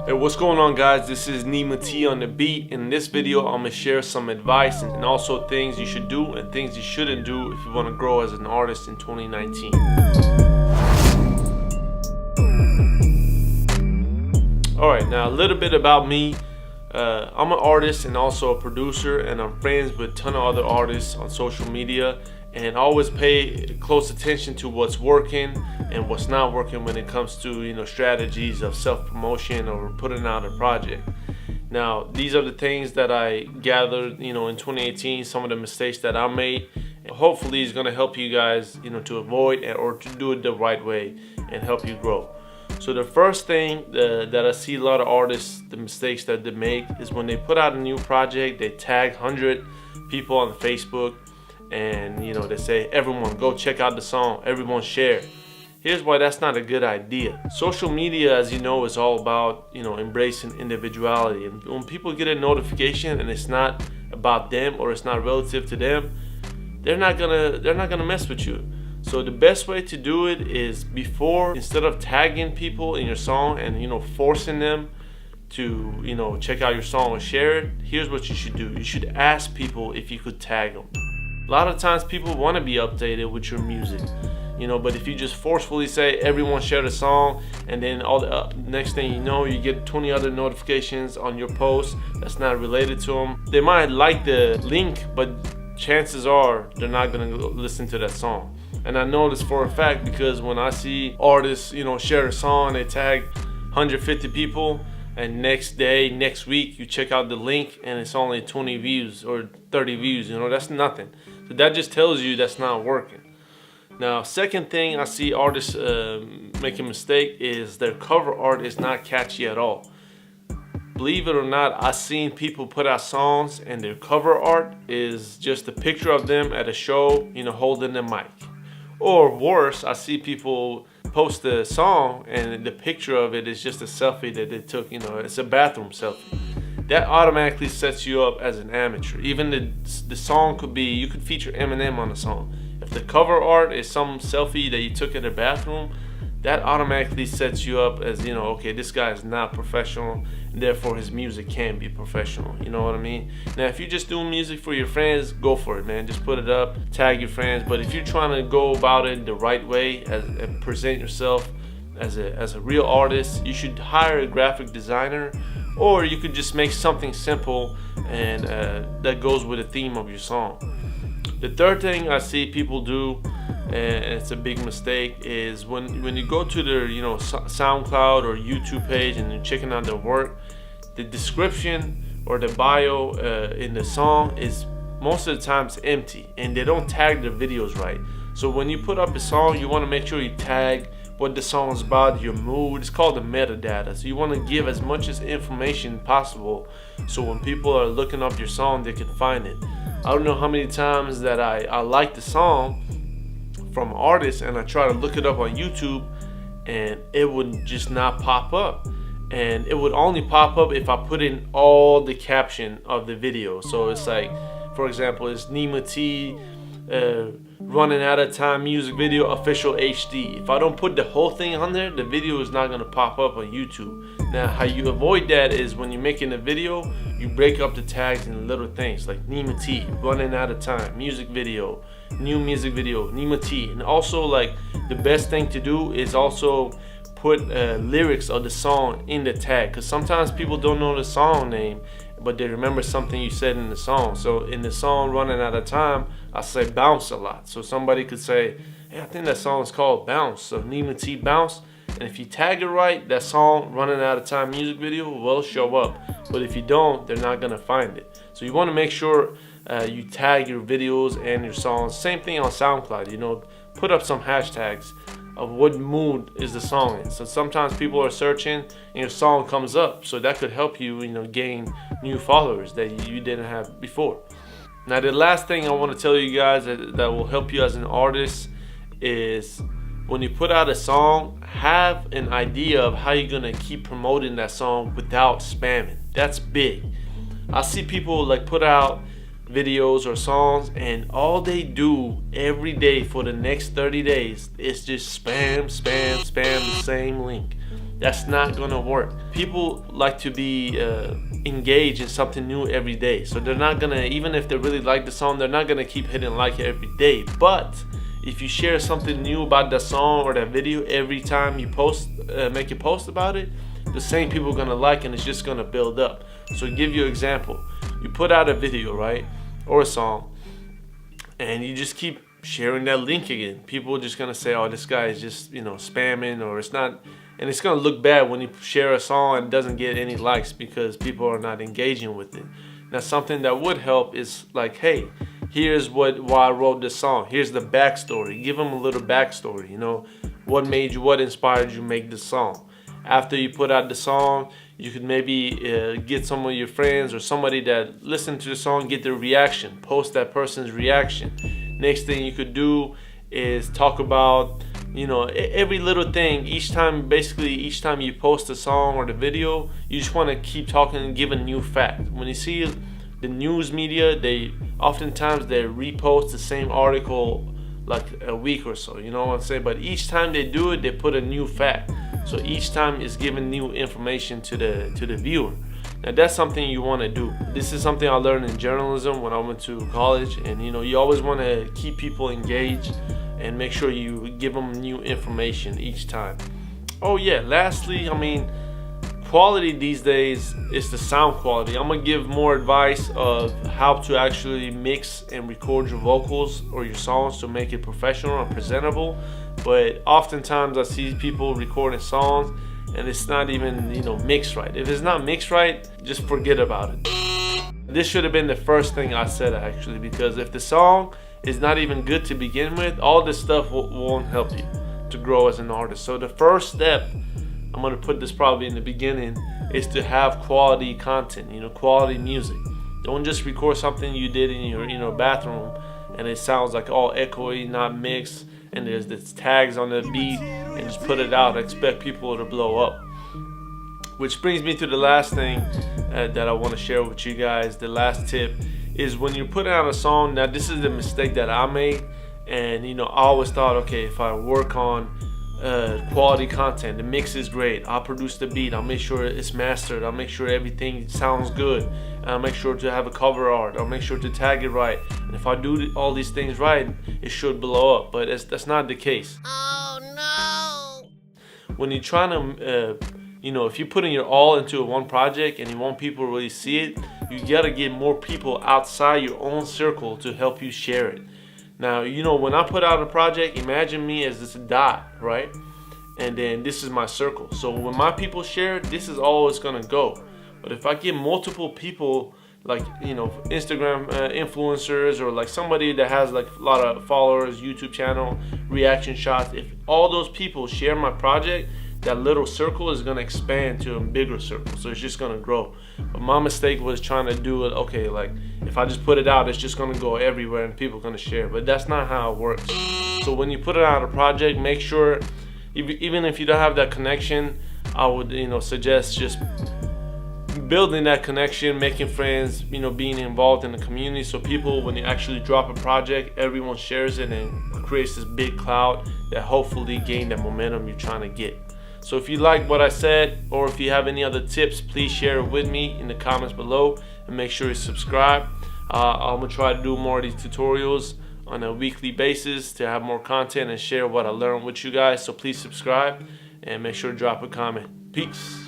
Hey, what's going on, guys? This is Nima T on the beat. In this video, I'm gonna share some advice and also things you should do and things you shouldn't do if you want to grow as an artist in 2019. Alright, now a little bit about me. I'm an artist and also a producer, and I'm friends with a ton of other artists on social media, and I always pay close attention to what's working and what's not working when it comes to strategies of self-promotion or putting out a project. Now, these are the things that I gathered in 2018, some of the mistakes that I made, and hopefully it's going to help you guys to avoid or to do it the right way and help you grow. So the first thing that I see a lot of artists, the mistakes that they make is when they put out a new project, they tag 100 people on Facebook, and they say, everyone go check out the song, everyone share. Here's why that's not a good idea. Social media, as you know, is all about embracing individuality, and when people get a notification and it's not about them or it's not relative to them, they're not gonna mess with you. So the best way to do it is instead of tagging people in your song and forcing them to check out your song or share it, here's what you should do. You should ask people if you could tag them. A lot of times people want to be updated with your music, but if you just forcefully say everyone share the song, and then all the next thing you know, you get 20 other notifications on your post that's not related to them. They might like the link, but chances are they're not gonna listen to that song. And I know this for a fact because when I see artists share a song, they tag 150 people, and next week you check out the link and it's only 20 views or 30 views. That's nothing. So that just tells you that's not working. Now, second thing I see artists make a mistake is their cover art is not catchy at all. Believe it or not, I've seen people put out songs and their cover art is just a picture of them at a show, holding the mic. Or worse, I see people post the song and the picture of it is just a selfie that they took, it's a bathroom selfie. That automatically sets you up as an amateur. Even the song could be, you could feature Eminem on the song. If the cover art is some selfie that you took in the bathroom, that automatically sets you up as, okay, this guy is not professional, and therefore his music can be professional. You know what I mean? Now, if you're just doing music for your friends, go for it, man. Just put it up, tag your friends. But if you're trying to go about it the right way and present yourself as a real artist, you should hire a graphic designer, or you could just make something simple and that goes with the theme of your song. The third thing I see people do, and it's a big mistake, is when you go to their SoundCloud or YouTube page and you're checking out their work, the description or the bio in the song is most of the times empty, and they don't tag their videos right. So when you put up a song, you want to make sure you tag what the song is about, your mood. It's called the metadata. So you want to give as much information possible, so when people are looking up your song, they can find it. I don't know how many times that I like the song from artists and I try to look it up on YouTube and it would just not pop up. And it would only pop up if I put in all the caption of the video. So it's like, for example, it's Nima T running out of time music video official HD. If I don't put the whole thing on there, the video is not gonna pop up on YouTube. Now, how you avoid that is when you're making a video, you break up the tags into little things like Nima T, running out of time, music video, new music video, Nima T. And also, like, the best thing to do is also put lyrics of the song in the tag, because sometimes people don't know the song name, but they remember something you said in the song. So in the song Running Out of Time, I say bounce a lot. So somebody could say, hey, I think that song is called Bounce. So Nima T Bounce. And if you tag it right, that song Running Out of Time music video will show up. But if you don't, they're not gonna find it. So you want to make sure you tag your videos and your songs. Same thing on SoundCloud. Put up some hashtags of what mood is the song in. So sometimes people are searching and your song comes up. So that could help you, gain new followers that you didn't have before. Now, the last thing I want to tell you guys that will help you as an artist is when you put out a song, have an idea of how you're gonna keep promoting that song without spamming. That's big. I see people put out videos or songs, and all they do every day for the next 30 days is just spam the same link. That's not gonna work. People like to be engaged in something new every day, so they're not gonna, even if they really like the song, they're not gonna keep hitting like every day. But if you share something new about that song or that video every time you post, make a post about it, the same people are gonna like, and it's just gonna build up. So to give you an example, you put out a video, right, or a song, and you just keep sharing that link again. People are just gonna say, oh, this guy is just, spamming, or it's not. And it's gonna look bad when you share a song and it doesn't get any likes because people are not engaging with it. Now, something that would help is like, hey, here's why I wrote this song. Here's the backstory. Give them a little backstory. What made you, what inspired you make this song. After you put out the song, you could maybe get some of your friends or somebody that listened to the song, get their reaction, post that person's reaction. Next thing you could do is talk about, every little thing. Each time you post a song or the video, you just want to keep talking and give a new fact. When you see the news media, they oftentimes repost the same article like a week or so, you know what I'm saying? But each time they do it, they put a new fact. So each time it's giving new information to the viewer. Now that's something you want to do. This is something I learned in journalism when I went to college, and you always want to keep people engaged and make sure you give them new information each time. Oh yeah, lastly, quality these days is the sound quality. I'm gonna give more advice of how to actually mix and record your vocals or your songs to make it professional and presentable. But oftentimes I see people recording songs and it's not even mixed right. If it's not mixed right, just forget about it. This should have been the first thing I said, actually, because if the song is not even good to begin with, all this stuff won't help you to grow as an artist. So the first step, I'm gonna put this probably in the beginning, is to have quality content, quality music. Don't just record something you did in your bathroom and it sounds like all echoey, not mixed, and there's this tags on the beat, and just put it out. Expect people to blow up. Which brings me to the last thing that I want to share with you guys. The last tip is when you're putting out a song. Now this is the mistake that I made, and I always thought, okay, if I work on quality content, the mix is great, I'll produce the beat, I'll make sure it's mastered, I'll make sure everything sounds good, I'll make sure to have a cover art, I'll make sure to tag it right, and if I do all these things right, it should blow up. But that's not the case. Oh no! When you're trying to if you're putting your all into one project and you want people to really see it, you gotta get more people outside your own circle to help you share it. Now, when I put out a project, imagine me as this dot, right? And then this is my circle. So when my people share it, this is all it's gonna go. But if I get multiple people, like, Instagram influencers, or like somebody that has like a lot of followers, YouTube channel, reaction shots, if all those people share my project, that little circle is gonna expand to a bigger circle. So it's just gonna grow. But my mistake was trying to do it, okay, like if I just put it out, it's just gonna go everywhere and people are gonna share. But that's not how it works. So when you put it out a project, make sure, even if you don't have that connection, I would suggest just building that connection, making friends, being involved in the community, so people, when you actually drop a project, everyone shares it and creates this big cloud that hopefully gain that momentum you're trying to get. So if you like what I said, or if you have any other tips, please share it with me in the comments below, and make sure you subscribe. I'm gonna try to do more of these tutorials on a weekly basis to have more content and share what I learned with you guys. So please subscribe and make sure to drop a comment. Peace.